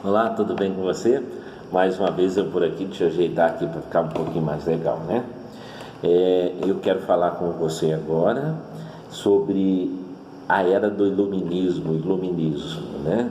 Olá, tudo bem com você? Mais uma vez eu por aqui, deixa eu ajeitar aqui para ficar um pouquinho mais legal, né? Eu quero falar com você agora sobre a era do iluminismo, né?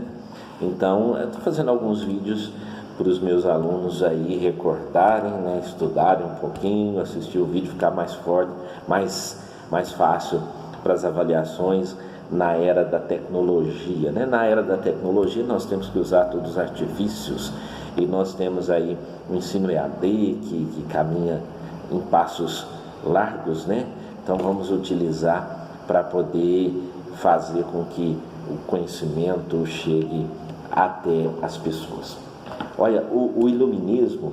Então, eu estou fazendo alguns vídeos para os meus alunos aí recordarem, né? Estudarem um pouquinho, assistir o vídeo, ficar mais forte, mais fácil para as avaliações na era da tecnologia, né? Na era da tecnologia nós temos que usar todos os artifícios e nós temos aí o ensino EAD que caminha em passos largos, né? Então vamos utilizar para poder fazer com que o conhecimento chegue até as pessoas. Olha, o iluminismo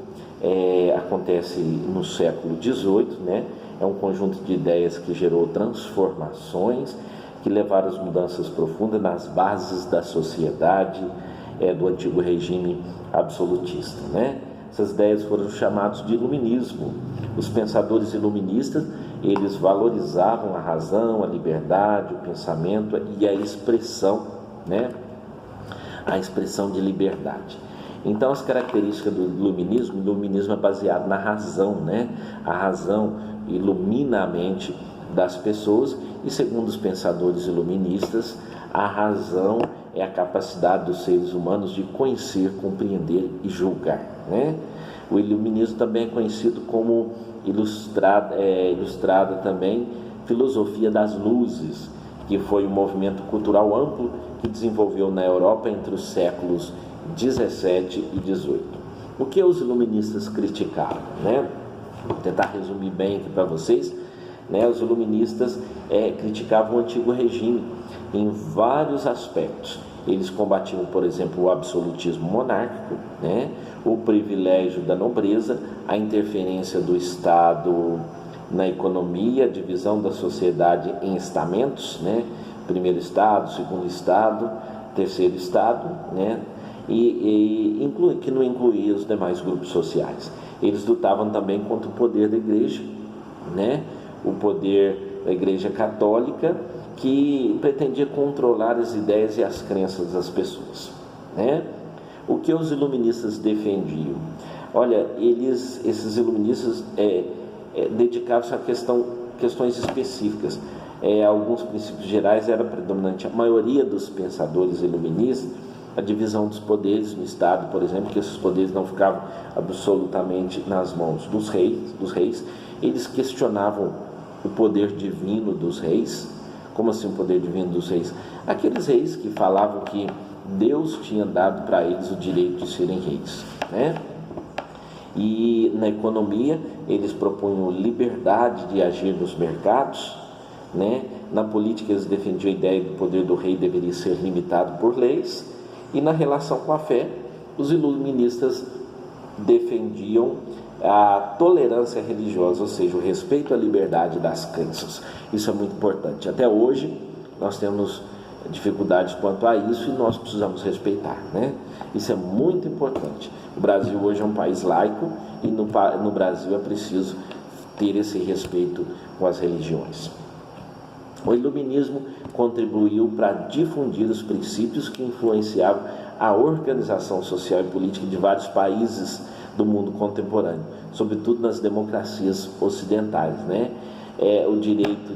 acontece no século XVIII, né? É um conjunto de ideias que gerou transformações, que levaram às mudanças profundas nas bases da sociedade do antigo regime absolutista, né? Essas ideias foram chamadas de iluminismo. Os pensadores iluministas, eles valorizavam a razão, a liberdade, o pensamento e a expressão, né? A expressão de liberdade. Então, as características do iluminismo é baseado na razão, né? A razão ilumina a mente das pessoas e, segundo os pensadores iluministas, a razão é a capacidade dos seres humanos de conhecer, compreender e julgar, né? O iluminismo também é conhecido como ilustrada também filosofia das luzes, que foi um movimento cultural amplo que desenvolveu na Europa entre os séculos 17 e 18. O que os iluministas criticavam, né? Vou tentar resumir bem aqui para vocês, né? Os iluministas criticavam o antigo regime em vários aspectos. Eles combatiam, por exemplo, o absolutismo monárquico, né? O privilégio da nobreza, a interferência do Estado na economia, a divisão da sociedade em estamentos, né? Primeiro estado, segundo estado, terceiro estado, né? Que não incluía os demais grupos sociais. Eles lutavam também contra o poder da igreja, né? O poder da igreja católica, que pretendia controlar as ideias e as crenças das pessoas, né? O que os iluministas defendiam? Olha, esses iluministas dedicavam-se a questões específicas. Alguns princípios gerais era predominante. A maioria dos pensadores iluministas, a divisão dos poderes no Estado, por exemplo, que esses poderes não ficavam absolutamente nas mãos dos reis. Eles questionavam o poder divino dos reis. Como assim o poder divino dos reis? Aqueles reis que falavam que Deus tinha dado para eles o direito de serem reis, né? E na economia eles propunham liberdade de agir nos mercados, né? Na política eles defendiam a ideia que o poder do rei deveria ser limitado por leis. E na relação com a fé, os iluministas defendiam a tolerância religiosa, ou seja, o respeito à liberdade das crenças. Isso é muito importante. Até hoje nós temos dificuldades quanto a isso e nós precisamos respeitar, né? Isso é muito importante. O Brasil hoje é um país laico e no Brasil é preciso ter esse respeito com as religiões. O iluminismo contribuiu para difundir os princípios que influenciavam a organização social e política de vários países do mundo contemporâneo, sobretudo nas democracias ocidentais, né? O direito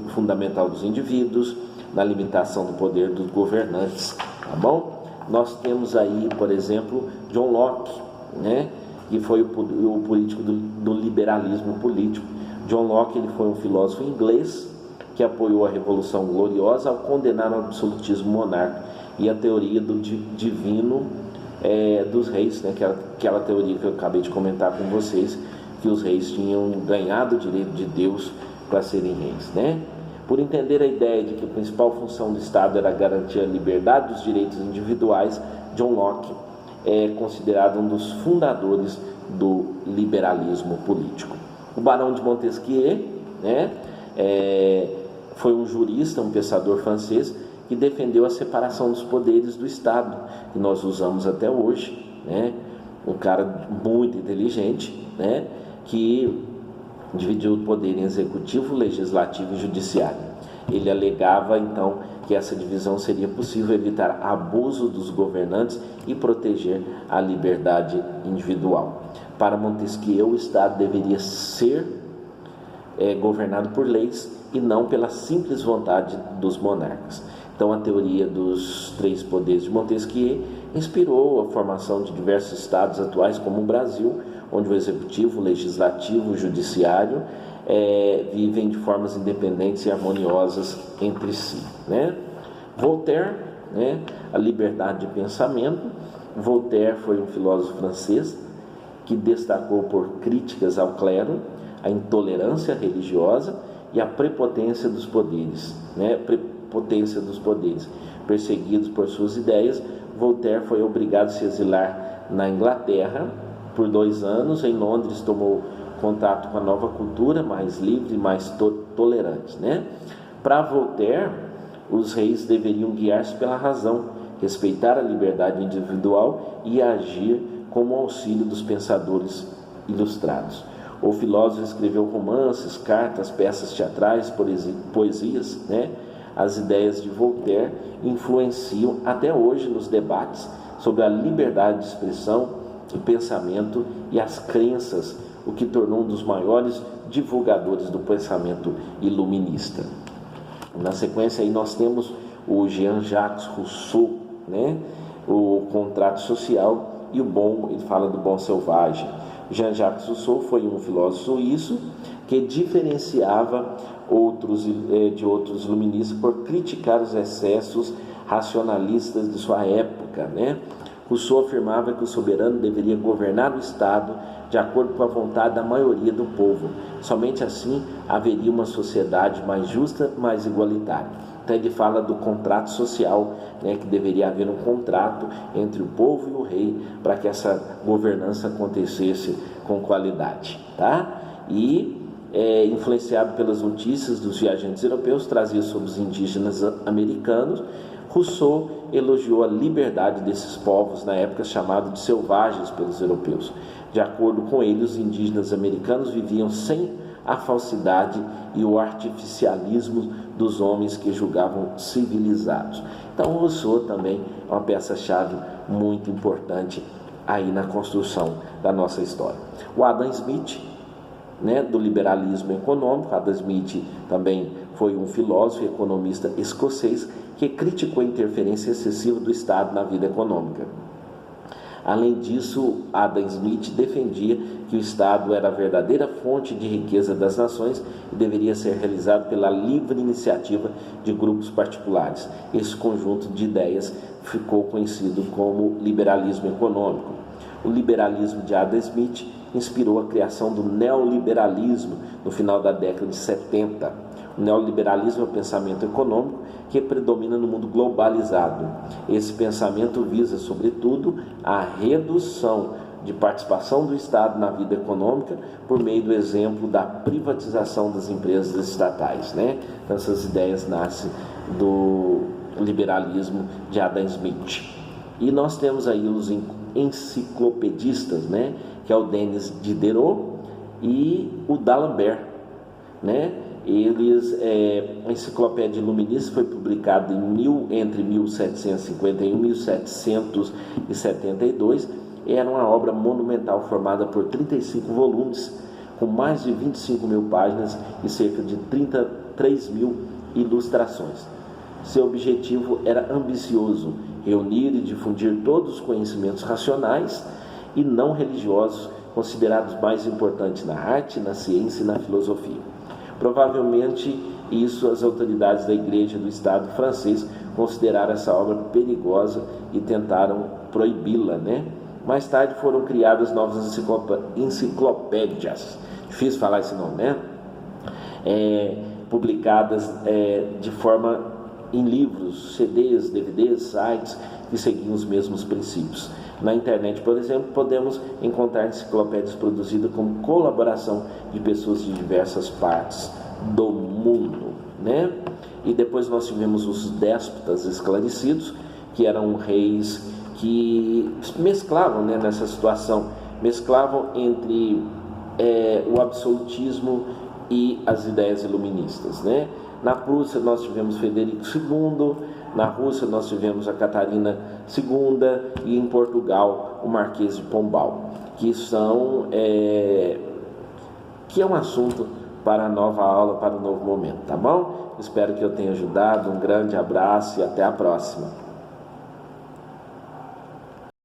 fundamental dos indivíduos, na limitação do poder dos governantes, tá bom? Nós temos aí, por exemplo, John Locke, né? Que foi o político do liberalismo político. John Locke, ele foi um filósofo inglês que apoiou a Revolução Gloriosa ao condenar o absolutismo monárquico e a teoria do divino dos reis, né? Aquela teoria que eu acabei de comentar com vocês, que os reis tinham ganhado o direito de Deus para serem reis, né? Por entender a ideia de que a principal função do Estado era garantir a liberdade dos direitos individuais, John Locke é considerado um dos fundadores do liberalismo político. O Barão de Montesquieu, né? Foi um jurista, um pensador francês que defendeu a separação dos poderes do Estado, que nós usamos até hoje, né? Um cara muito inteligente, né? Que dividiu o poder em executivo, legislativo e judiciário. Ele alegava então que essa divisão seria possível evitar abuso dos governantes e proteger a liberdade individual. Para Montesquieu, o Estado deveria ser governado por leis e não pela simples vontade dos monarcas. Então, a teoria dos três poderes de Montesquieu inspirou a formação de diversos estados atuais, como o Brasil, onde o executivo, o legislativo e o judiciário vivem de formas independentes e harmoniosas entre si, né? Voltaire, né? A liberdade de pensamento. Voltaire foi um filósofo francês que destacou por críticas ao clero, a intolerância religiosa e a prepotência dos poderes, né? Perseguidos por suas ideias, Voltaire foi obrigado a se exilar na Inglaterra por 2 anos. Em Londres tomou contato com a nova cultura, mais livre e mais tolerante, né? Para Voltaire, os reis deveriam guiar-se pela razão, respeitar a liberdade individual e agir como auxílio dos pensadores ilustrados. O filósofo escreveu romances, cartas, peças teatrais, poesias, né? As ideias de Voltaire influenciam até hoje nos debates sobre a liberdade de expressão, o pensamento e as crenças, o que tornou um dos maiores divulgadores do pensamento iluminista. Na sequência aí nós temos o Jean-Jacques Rousseau, né? O Contrato Social e o Bom, ele fala do bom selvagem. Jean-Jacques Rousseau foi um filósofo suíço que diferenciava de outros iluministas por criticar os excessos racionalistas de sua época, né? Rousseau afirmava que o soberano deveria governar o Estado de acordo com a vontade da maioria do povo. Somente assim haveria uma sociedade mais justa, mais igualitária. Então ele fala do contrato social, né, que deveria haver um contrato entre o povo e o rei para que essa governança acontecesse com qualidade, tá? E influenciado pelas notícias dos viajantes europeus trazidas sobre os indígenas americanos, Rousseau elogiou a liberdade desses povos, na época chamados de selvagens pelos europeus. De acordo com ele, os indígenas americanos viviam sem a falsidade e o artificialismo dos homens que julgavam civilizados. Então, Rousseau também é uma peça-chave muito importante aí na construção da nossa história. O Adam Smith, né, do liberalismo econômico. Adam Smith também foi um filósofo e economista escocês que criticou a interferência excessiva do Estado na vida econômica. Além disso, Adam Smith defendia que o Estado era a verdadeira fonte de riqueza das nações e deveria ser realizado pela livre iniciativa de grupos particulares. Esse conjunto de ideias ficou conhecido como liberalismo econômico. O liberalismo de Adam Smith inspirou a criação do neoliberalismo no final da década de 70. O neoliberalismo é o pensamento econômico que predomina no mundo globalizado. Esse pensamento visa, sobretudo, a redução de participação do Estado na vida econômica por meio do exemplo da privatização das empresas estatais, né? Então, essas ideias nascem do liberalismo de Adam Smith. E nós temos aí os enciclopedistas, né? Que é o Denis Diderot e o D'Alembert, né? A Enciclopédia Iluminista foi publicada entre 1751 e 1772. Era uma obra monumental formada por 35 volumes, com mais de 25 mil páginas e cerca de 33 mil ilustrações. Seu objetivo era ambicioso: reunir e difundir todos os conhecimentos racionais e não religiosos considerados mais importantes na arte, na ciência e na filosofia. Provavelmente isso as autoridades da Igreja do Estado francês consideraram essa obra perigosa e tentaram proibi-la, né? Mais tarde foram criadas novas enciclopédias, difícil falar esse nome, né? Publicadas de forma em livros, CDs, DVDs, sites que seguiam os mesmos princípios. Na internet, por exemplo, podemos encontrar enciclopédias produzidas com colaboração de pessoas de diversas partes do mundo, né? E depois nós tivemos os déspotas esclarecidos, que eram reis que mesclavam, né, nessa situação, mesclavam entre o absolutismo e as ideias iluministas, né? Na Prússia nós tivemos Frederico II, na Rússia nós tivemos a Catarina II e em Portugal o Marquês de Pombal, que é um assunto para a nova aula, para o novo momento, tá bom? Espero que eu tenha ajudado, um grande abraço e até a próxima.